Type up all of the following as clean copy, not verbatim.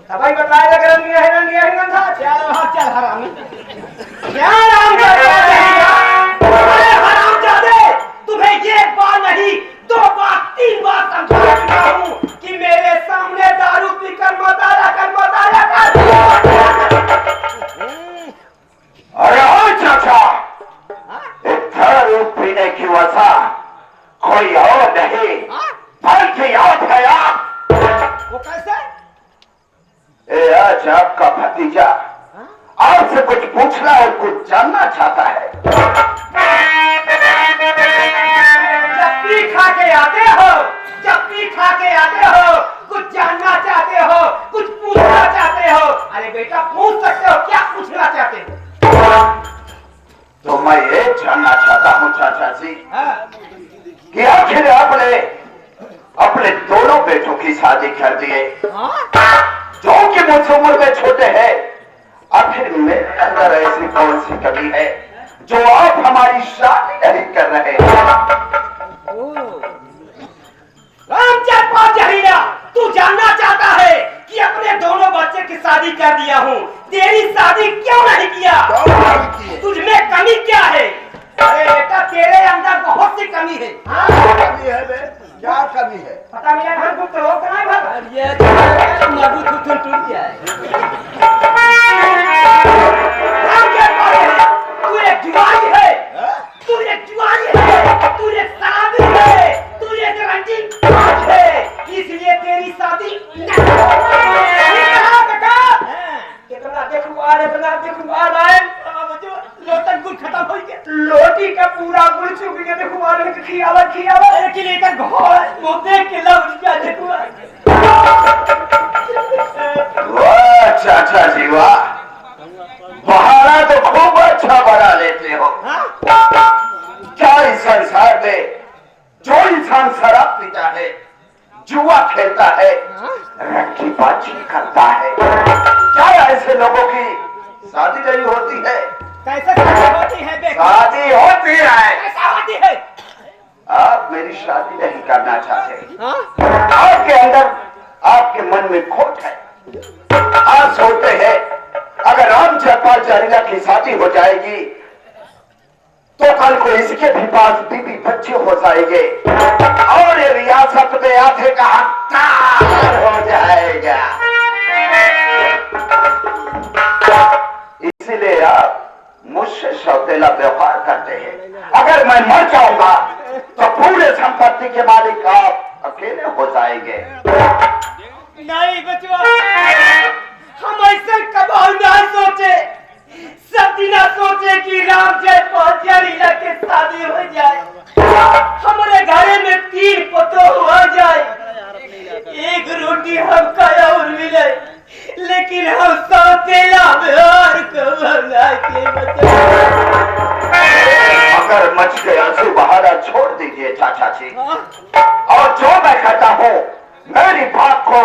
भाई बताए लग रहा है गंधा चल वहां चल हरामी क्या नाम अरे हराम जादे तुम्हें एक बार नहीं 2 बार 3 बार समझा चुका हूं कि मेरे सामने दारू पीकर मतारा कर अरे ओ चाचा दारू पीने की वजह कोई और नहीं बल्कि याद है आप वो कैसे आज आपका भतीजा आपसे कुछ पूछना और कुछ जानना चाहता है। जब पी खा के आते हो कुछ जानना चाहते हो कुछ पूछना चाहते हो। अरे बेटा पूछ सकते हो क्या पूछना चाहते हो? तो मैं ये जानना चाहता हूँ चाचा जी कि आखिर आपने अपने दोनों बेटों की शादी कर दिए जो कि मुझसे उम्र में छोटे हैं। आखिर मेरे अंदर ऐसी कौन सी कमी है जो आप हमारी शादी नहीं कर रहे रामचंद्र पांचहिया तू जानना चाहता है कि अपने दोनों बच्चे की शादी कर दिया हूँ तेरी शादी क्यों नहीं किया? तुझमें कमी क्या है? अरे बेटा तेरे अंदर बहुत सी कमी है। कमी है बे? क्या कमी है? पता नहीं है गुप्त हो कहाँ भाग ये मजबूत टूट गया है। तू एक जुआरी है तू एक शराबी है तू एक रंगीन है इसलिए तेरी शादी देखूंगा लोटन गुड़ खत्म हो गया लोटी का पूरा गुड़ चुक गया देखूंगा खियावा लेकर घोड़ मुद्दे के लग गया देखूंगा। वाह चाचा जी वाह बहाना तो खूब अच्छा बना लेते हो। क्या इस संसार में जो इंसान शराब पीता है जुआ खेलता है रट्टी बाजी करता है क्या ऐसे लोगों की शादी नहीं होती है? कैसे शादी होती है बे? शादी होती है। कैसा होती है? आप मेरी शादी नहीं करना चाहते आपके अंदर आपके मन में खोट है। आप सोचते हैं अगर राम जयपाल जहरीला की शादी हो जाएगी तो कल को इसके भी पास बीबी बच्चे हो जाएंगे और ये रियासत में आधे का हकदार हो जाएगा। इसीलिए आप मुझसे सौतेला व्यवहार करते हैं। अगर मैं मर जाऊंगा तो पूरे संपत्ति के मालिक आप अकेले हो जाएंगे। नहीं बचवा हम ऐसे कभी ना सोचे सभी ना सोचे कि राम जयपाल जहरीला के शादी हो जाए हमारे घर में 3 पतो हो जाए एक रोटी हमका और मिले लेकिन हम सौतेला व्यवहार अगर मच गया तो बहाना छोड़ दीजिए चाचा जी और जो मैं कहता हूँ मेरी बात को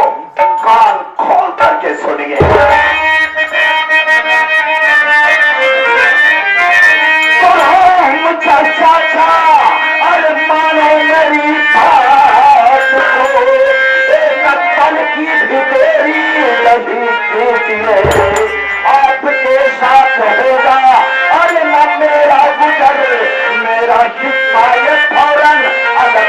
कान खोल करके सुनिए। चाचा अरे मानो मेरी बात को एक पल की भी तेरी नहीं कीजिए आपके साथ होगा अरे न मेरा गुजर मेरा हिफायत फौरन अलग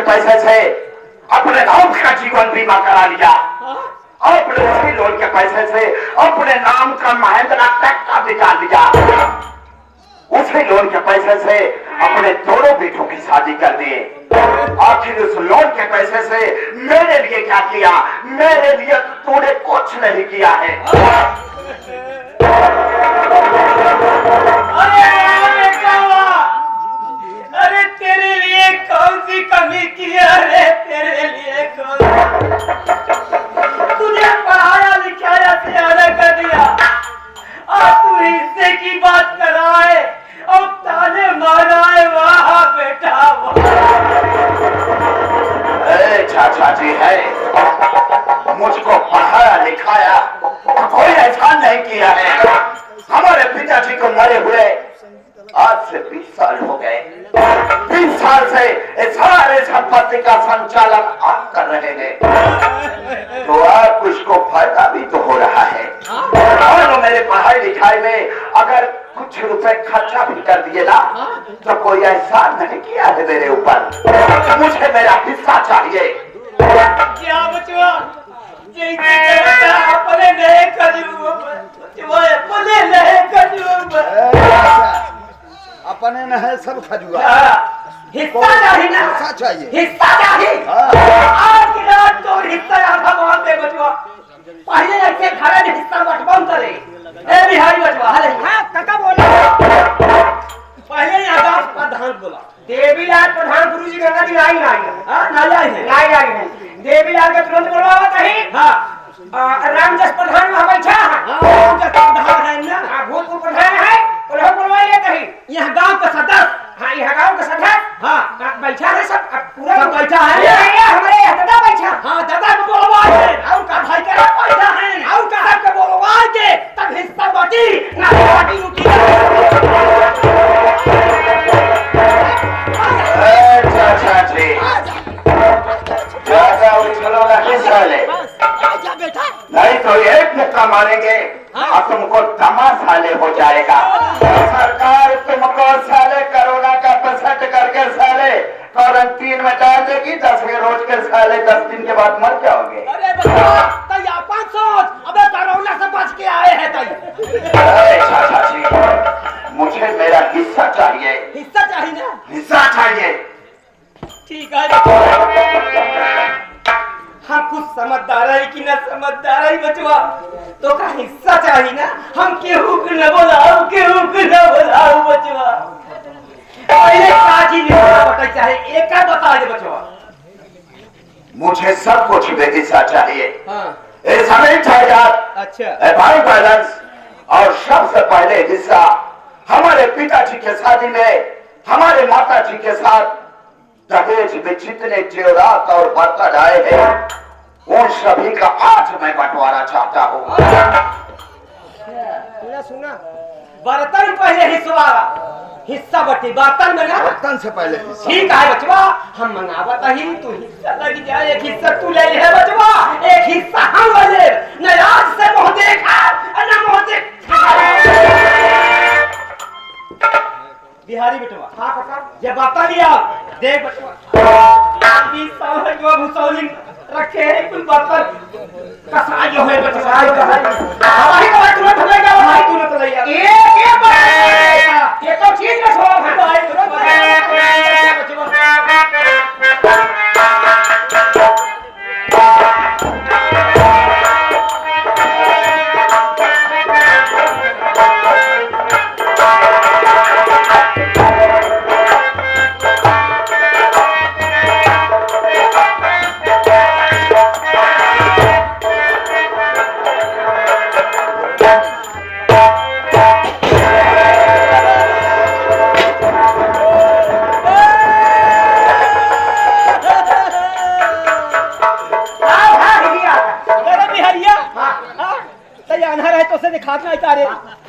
पैसे से अपने नाम का जीवन बीमा करा लिया। आपने उसी लोन के पैसे से अपने नाम का महिंद्रा ट्रैक्टर निकाल लिया। उसी लोन के पैसे से अपने दोनों बेटों की शादी कर दिए। आखिर उस लोन के पैसे से मेरे लिए क्या किया? मेरे लिए तूने कुछ नहीं किया है। अरे तेरे लिए कौन सी कमी की है? तेरे लिए कौन? तुझे पढ़ाया लिखाया सियाना कर दिया और तू हिस्से की बात कर रहा है और ताने मारा है। वाह बेटा चाचा जी है, मुझको पढ़ाया लिखाया कोई एहसान नहीं किया है। हमारे पिताजी को मरे हुए आज से 20 साल हो गए। 20 साल से इस सारे संपत्ति का संचालन आप कर रहे हैं, तो आप कुछ को फायदा भी तो हो रहा है। और मेरे पढ़ाई लिखाई में अगर कुछ रुपए खर्चा भी कर दिए ना, तो कोई एहसान नहीं किया है मेरे ऊपर। मुझे मेरा हिस्सा चाहिए। क्या बचवा अपने नए अपने न है सब खजुआ। हिस्सा चाहिए ना? हिस्सा चाहिए। हिस्सा चाहिए। आज की रात तो हिस्सा आधा मान दे बचवा। पहले ऐसे खड़े ने हिस्सा बटवान करे। ए बिहारी बचवा, अरे हां काका बोला। पहले आधा प्रधान बोला। देवीलाल प्रधान गुरुजी गंगा जी आई हां नहीं आई है। देवीलाल के तुरंत बोलवा कहीं। हां रामदास प्रधान वहां बैठा है। रामदास प्रधान है ना? भूतपूर्व प्रधान है। बोलो बोलवाइए कहीं। यह गांव का सदस्य। हाँ यह गांव का सदस्य। हाँ बैठा है सब पूरा सब बैठा है। हमारे दादा बैठा। हाँ दादा को बोलवाइए। और का भाई का बैठा है। और का सबको बोलवाइए तब हिस्सा बाटी ना बाटी रुकी। चाचा जी ज्यादा उछलो नहीं साले, नहीं तो एक मुक्का मारेंगे और तुमको तमाशाले हो जाएगा। सरकार तुमको साले कोरोना का पेशेंट करके साले क्वारंटीन में डाल देगी। 10 रोज के साले 10 दिन के बाद मर जाओगे। अरे बच्चा सोच, अबे कोरोना से बच के आए हैं चाचा जी मुझे मेरा हिस्सा चाहिए। हिस्सा चाहिए ना? हिस्सा चाहिए। ठीक है हम कुछ समझदार है कि न समझदार है बचवा, तो का हिस्सा चाहिए ना? हम केहू को न बोलाओ, केहू को न बोलाओ बचवा। पहले काजी नहीं पता चाहे एक का बता दे बचवा। मुझे सब कुछ में हिस्सा चाहिए। हाँ जमीन जायदाद, अच्छा बैंक बैलेंस और सबसे पहले हिस्सा हमारे पिताजी के शादी में हमारे माता जी के साथ दहेज में जितने जेवरात और बर्तन आए हैं उन सभी का आज मैं बंटवारा चाहता हूँ। सुना बर्तन पहले हिस्सा बटी बर्तन में ना? बर्तन से पहले हिस्सा। ठीक है बचवा हम मंगावत ही तू हिस्सा लग जाए। एक हिस्सा तू ले ले बचवा, एक हिस्सा हम ले ले। न आज से मुंह देखा न मुंह देख। बिहारी बेटवा हाँ काका ये बर्तन लिया देख बचवा। 20 साल है जो भुसौली रखे हैं कुल बर्तन कसाई जो है बचवा। हमारी तो तुरंत लेगा भाई, तुरंत ले यार। ये तो चीज में छोड़ है भाई तुरंत दिखाना है तारे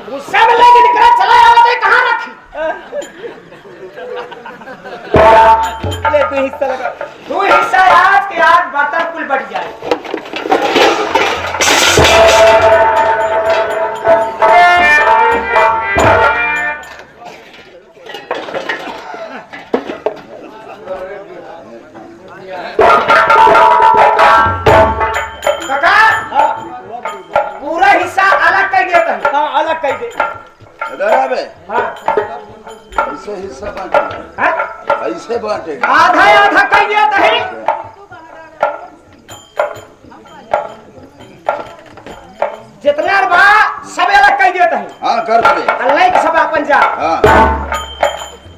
गुस्सा में लेके निकला चला आवाज़ कहां रखी? ले तू हिस्सा लगा। तू हिस्सा आज के आज बर्तन कुल बढ़ जाए। कैसे हिस्सा बांटेगा? हाँ? कैसे बांटेगा? आधा आधा कह दिया नहीं जितना बा सब अलग कह दिया नहीं हाँ कर दे। अल्लाह के सब अपन जा हाँ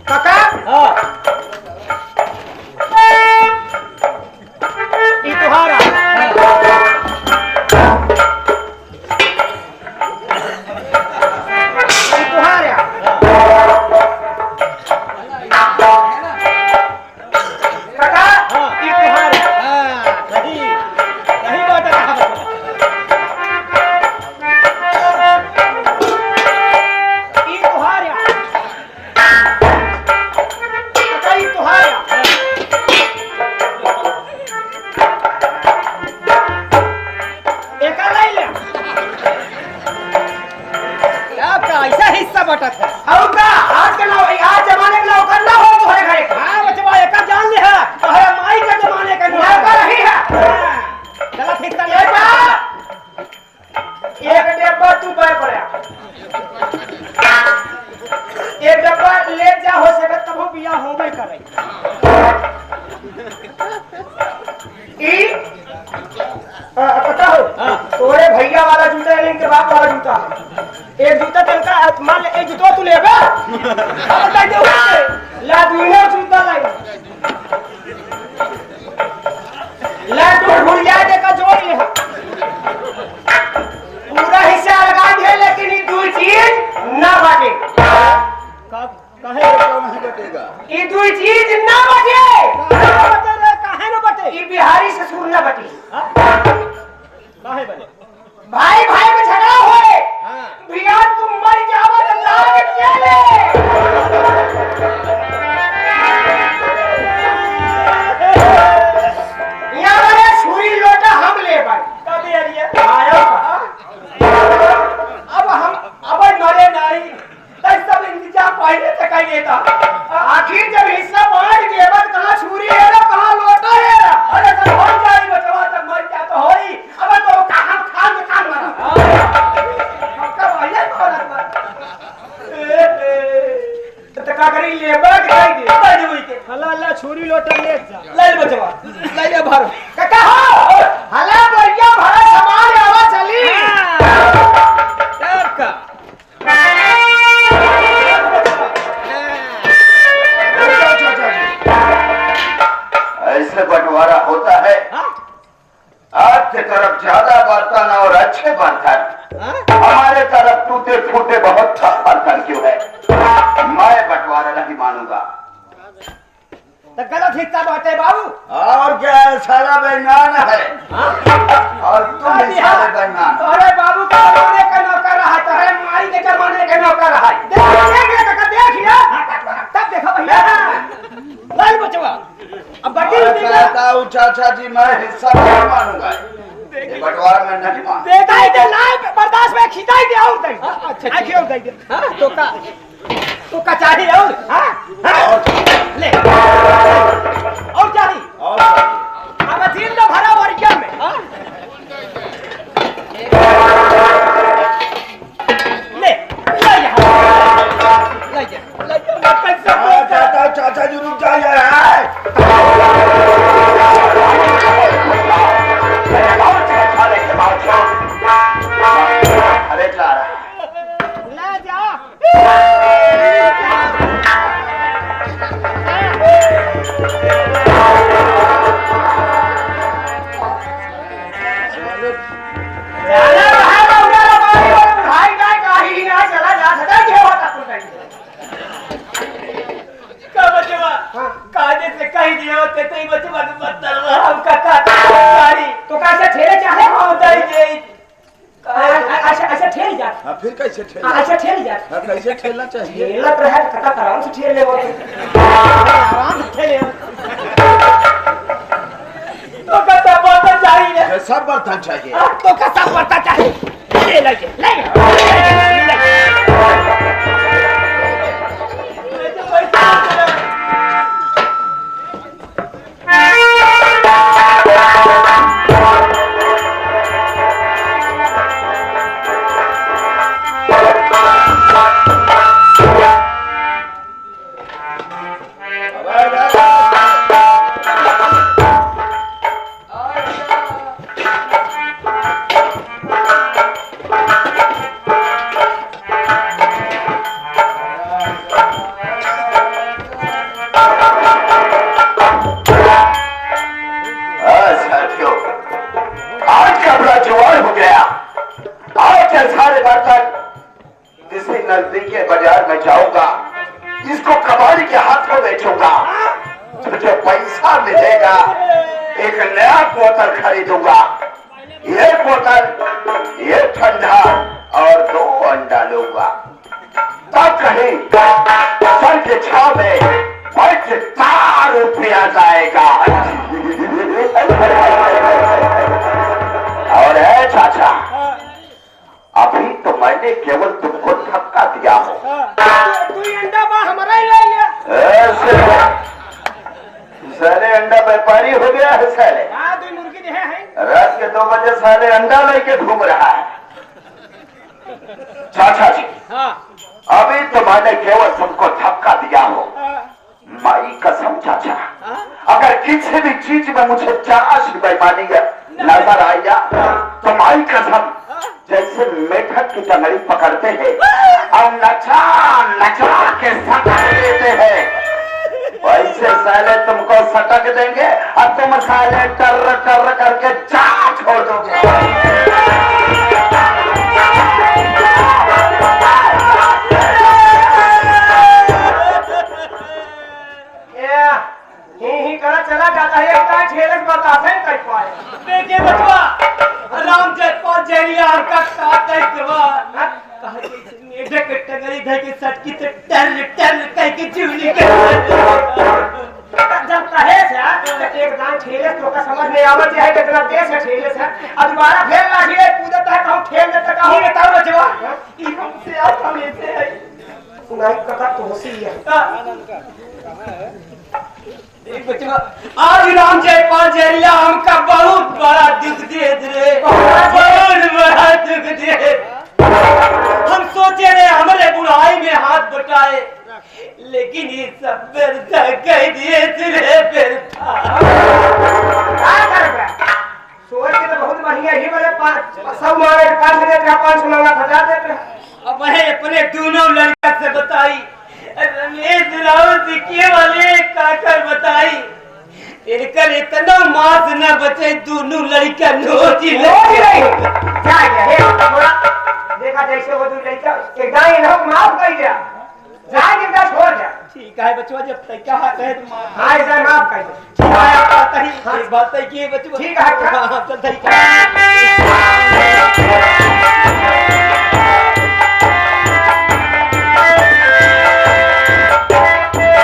काका हाँ ई तुम्हारा ई तुम्हारा काका ई तुम्हारा हाँ सही सही बात है कहा ई तुम्हारा काका ई तुम्हारा एका ले ले क्या ऐसा हिस्सा बटत है और का आज के लाओ आज जमाने के लाओ करना हो तुम्हारे घरे हां बचवा एका जान ले है तुम्हारे माई के जमाने का नहीं का रही है गलत हिस्सा ले जा एक डब्बा तू बाय पड़ा एक डब्बा ले जा हो सके तब बिया होबे करे ई पता हो तोरे भैया वाला जूता है इनके बाप वाला जूता है एक जूता तनका मान ले एक जूता तू लेबे अब बता दे उससे ला दुइनो जूता लाई ला तू भूल जाए दे का जोड़ ले पूरा हिस्सा लगा दे लेकिन ये दो चीज ना बाटे कहे कौन है बटेगा? ये दो चीज ना बाटे काहे ना बाटे ये बिहारी से सुर ना बाटे काहे बने भाई भाई में झगड़ा होए भैया तुम मर जाओ तो लाग चले यहाँ वाले छुरी लोटा हम ले भाई कभी अरिया आया अब हम अब नरे नहीं तब सब इंतजाम पहले से कर लेता आखिर जब हिस्सा बांट के बाद कहाँ छुरी है ना कहाँ लोटा है ना अरे सब हो जाए बचवा तक मर जा तो होई अब तो कहाँ खान में खान मारा कब आया तो का करी लेबर खाई दे दे वही के हला हला छुरी लोटा ले जा ले बचवा ले भर काका हो हला बढ़िया भरा सामान आवा चली का ऐसे बंटवारा होता है। आपके तरफ ज्यादा बर्तन और अच्छे बर्तन, हमारे तरफ टूटे फूटे बहुत कम बर्तन क्यों है? मैं बंटवारा नहीं मानूंगा। तो गलत हिस्सा बाटे बाबू और क्या सारा बेईमान है? और तुम भी सारे बेईमान। अरे बाबू का जमाने का नौकर रहा है तुम्हारे माई के जमाने का नौकर रहा है देख लिया तब देखा भैया नहीं बचवा अब बाकी कहता हूँ चाचा जी मैं हिस्सा नहीं मानूंगा। ये बंटवारा मैं नहीं मानूंगा। देखा ही दे लाइव बर्दाश्त में खिंचाई दे और दे अच्छा आखिर और दे हां तो का चाहिए और हां ले और चाहिए और अब दिन तो भरा वर्ग में ले चाचा जी रुक जाइए। अरे क्लारा, ले जा हाँ फिर कैसे ठेला? अच्छा ठेल जा हाँ कैसे ठेलना चाहिए? ठेला तो है कथा आराम से ठेल ले वो आराम से ठेले तो कथा बर्तन चाहिए सब बर्तन चाहिए। तो कथा बर्तन चाहिए ले लगे ले कबाड़ी के हाथों बेचूंगा, तो जो पैसा मिलेगा एक नया बोतल खरीदूंगा। ये बोतल, ये ठंडा और 2 अंडा लूंगा। तब कहीं सर के छाव में बैठ 4 रुपया जाएगा। और है चाचा, अभी तो मैंने केवल तुमको धक्का दिया हो। तू अंडा बा हमारा ही ले लिया। ऐसे साले अंडा व्यापारी हो गया है साले। हाँ, 2 मुर्गी दे है। रात के 2 बजे साले अंडा लेके घूम रहा है। चाचा जी, हाँ, अभी तो मैंने केवल तुमको धक्का दिया हो। माई कसम चाचा, अगर किसी भी चीज में मुझे चाश बेईमानी नजर आया तो माई कसम, जैसे मेढक की टंगड़ी पकड़ते हैं और नचा नचा के सटक देते हैं, वैसे साले तुमको सटक देंगे और तुम साले टर टर करके जा छोड़ दोगे। ही करा चला जाता है। एक ठेलक बताते हैं कई पाए। देखिए बचवा, राम जयपाल जरिया का काट है जवा। कहा कि मेढक के टंगड़ी धर के सटकी से टर टर कह के चूली के जब कहे से एक दान ठेले तो का समझ नहीं आवत है कितना तेज है ठेले से। अब दोबारा फेर लाठी है कूदता है कहूं ठेल देता कहूं। ये बताओ बचवा, ई हमसे आप हम ऐसे है नहीं कथा तो होसी है। आज राम जयपाल जरिया हमका बहुत बड़ा दुख दे रे, बहुत बड़ा दुख दे। हम सोचे रहे हमारे बुढ़ाई में हाथ बटाए, लेकिन ये सब व्यर्थ कह दिए रे व्यर्थ। सोच के तो बहुत बढ़िया ही बोले 500 मांगे 500 मांगा 1000 देते। अब मैं अपने दोनों लड़का से बताई, रमेश राउत के वाले काकर बताई, इनकर इतना मांस न बचे, दोनों लड़का नोची देखा जैसे वो लड़का एक दाई लोग माफ कर दिया, जाए जिंदा छोड़ दिया। ठीक है बचवा, जब तक क्या हाथ है हाँ इधर माफ कर दो। ठीक है, एक बात है कि बचवा ठीक है।